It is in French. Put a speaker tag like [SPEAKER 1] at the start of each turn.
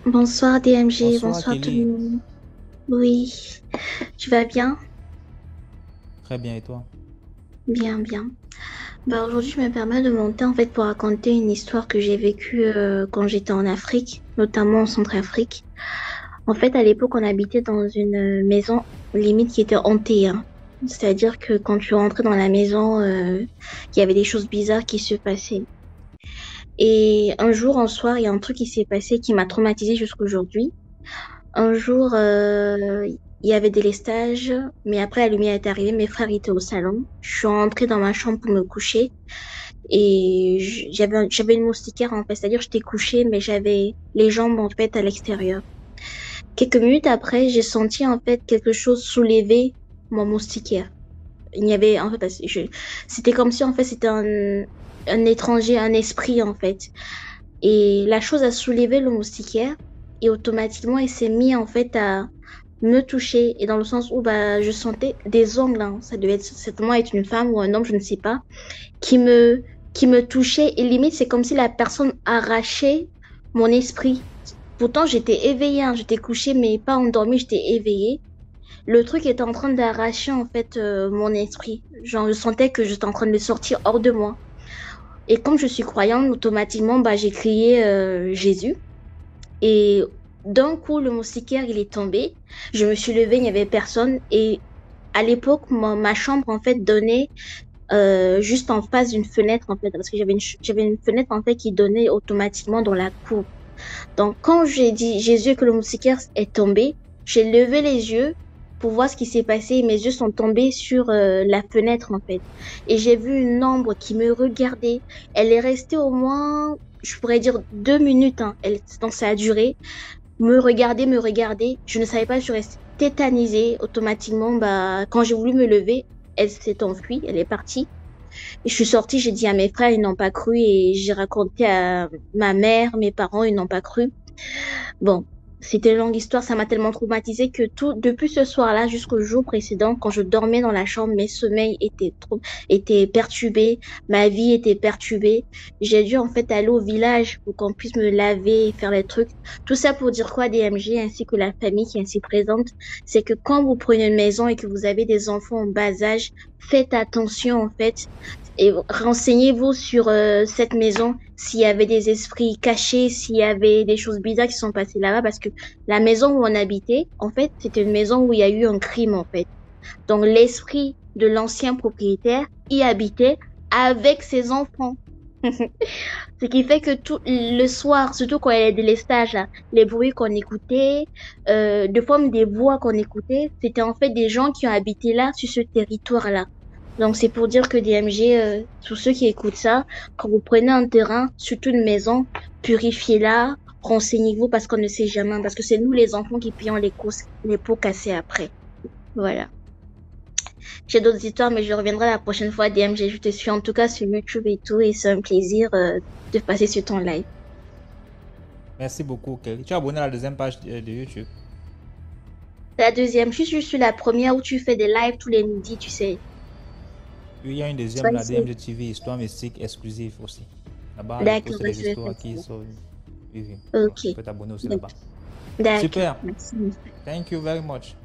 [SPEAKER 1] Bonsoir DMG,
[SPEAKER 2] Bonsoir
[SPEAKER 1] bonsoir tout le
[SPEAKER 2] Kelly,
[SPEAKER 1] monde. Oui, tu vas bien?
[SPEAKER 2] très bien et toi?
[SPEAKER 1] Bien, bien. Bah aujourd'hui, je me permets de monter en fait pour raconter une histoire que j'ai vécue quand j'étais en Afrique, notamment en Centrafrique. En fait, à l'époque, on habitait dans une maison limite qui était hantée, hein. C'est-à-dire que quand tu rentrais dans la maison, il y avait des choses bizarres qui se passaient. Et un jour, un soir, il y a un truc qui s'est passé qui m'a traumatisée jusqu'aujourd'hui. Un jour, il y avait des lestages, mais après la lumière est arrivée, mes frères étaient au salon. Je suis rentrée dans ma chambre pour me coucher et j'avais une moustiquaire en fait, c'est-à-dire j'étais couchée, mais j'avais les jambes en fait à l'extérieur. Quelques minutes après, j'ai senti en fait quelque chose soulever mon moustiquaire. Il y avait en fait, c'était comme si en fait c'était un étranger, un esprit en fait. Et la chose a soulevé le moustiquaire et automatiquement il s'est mis en fait à me toucher et dans le sens où bah je sentais des ongles, hein. Ça devait être certainement être une femme ou un homme, je ne sais pas, qui me qui me touchait et limite c'est comme si la personne arrachait mon esprit. Pourtant j'étais éveillée, hein. J'étais couchée mais pas endormie, j'étais éveillée. Le truc était en train d'arracher en fait mon esprit. Genre je sentais que j'étais en train de le sortir hors de moi. Et comme je suis croyante, automatiquement bah j'ai crié Jésus. Et d'un coup, le moustiquaire, il est tombé. Je me suis levée, il n'y avait personne. Et à l'époque, ma chambre, en fait, donnait juste en face d'une fenêtre, en fait, parce que j'avais une fenêtre, en fait, qui donnait automatiquement dans la cour. Donc, quand j'ai dit Jésus que le moustiquaire est tombé, j'ai levé les yeux pour voir ce qui s'est passé. Et mes yeux sont tombés sur la fenêtre, en fait. Et j'ai vu une ombre qui me regardait. Elle est restée au moins, je pourrais dire 2 minutes, hein. Donc, ça a duré me regarder. Je ne savais pas, je restais tétanisée automatiquement. Bah, quand j'ai voulu me lever, elle s'est enfuie, elle est partie. Et je suis sortie, j'ai dit à mes frères, ils n'ont pas cru et j'ai raconté à ma mère, mes parents, ils n'ont pas cru. Bon, c'était une longue histoire, ça m'a tellement traumatisée que depuis ce soir-là jusqu'au jour précédent, quand je dormais dans la chambre, mes sommeils étaient perturbés, ma vie était perturbée. J'ai dû en fait aller au village pour qu'on puisse me laver et faire les trucs. Tout ça pour dire quoi, DMG ainsi que la famille qui est ainsi présente, c'est que quand vous prenez une maison et que vous avez des enfants en bas âge, faites attention en fait et renseignez-vous sur cette maison, s'il y avait des esprits cachés, s'il y avait des choses bizarres qui sont passées là-bas, parce que la maison où on habitait, en fait, c'était une maison où il y a eu un crime, en fait. Donc l'esprit de l'ancien propriétaire y habitait avec ses enfants. Ce qui fait que tout le soir, surtout quand il y a des lestages, là, les bruits qu'on écoutait, de fois même des voix qu'on écoutait, c'était en fait des gens qui ont habité là, sur ce territoire-là. Donc c'est pour dire que DMG, tous ceux qui écoutent ça, quand vous prenez un terrain, surtout une maison, purifiez-la, renseignez-vous parce qu'on ne sait jamais, parce que c'est nous les enfants qui payons les pots cassés après. Voilà. J'ai d'autres histoires, mais je reviendrai la prochaine fois. DMG, je te suis en tout cas sur YouTube et tout, et c'est un plaisir de passer sur ton live.
[SPEAKER 2] Merci beaucoup Kelly. Tu es abonné à la deuxième page de YouTube.
[SPEAKER 1] La deuxième, je suis la première où tu fais des lives tous les midis, tu sais.
[SPEAKER 2] Oui, il y a une deuxième,
[SPEAKER 1] Soit
[SPEAKER 2] la
[SPEAKER 1] ici.
[SPEAKER 2] DMG TV, Histoire mystique exclusive aussi. Là-bas, je
[SPEAKER 1] D'accord,
[SPEAKER 2] poste
[SPEAKER 1] bah,
[SPEAKER 2] des
[SPEAKER 1] je vais faire
[SPEAKER 2] histoires qui
[SPEAKER 1] ça.
[SPEAKER 2] sont... Oui, oui. Donc,
[SPEAKER 1] Ok.
[SPEAKER 2] tu peux t'abonner aussi là-bas.
[SPEAKER 1] D'accord.
[SPEAKER 2] Super.
[SPEAKER 1] Merci.
[SPEAKER 2] Thank you very much.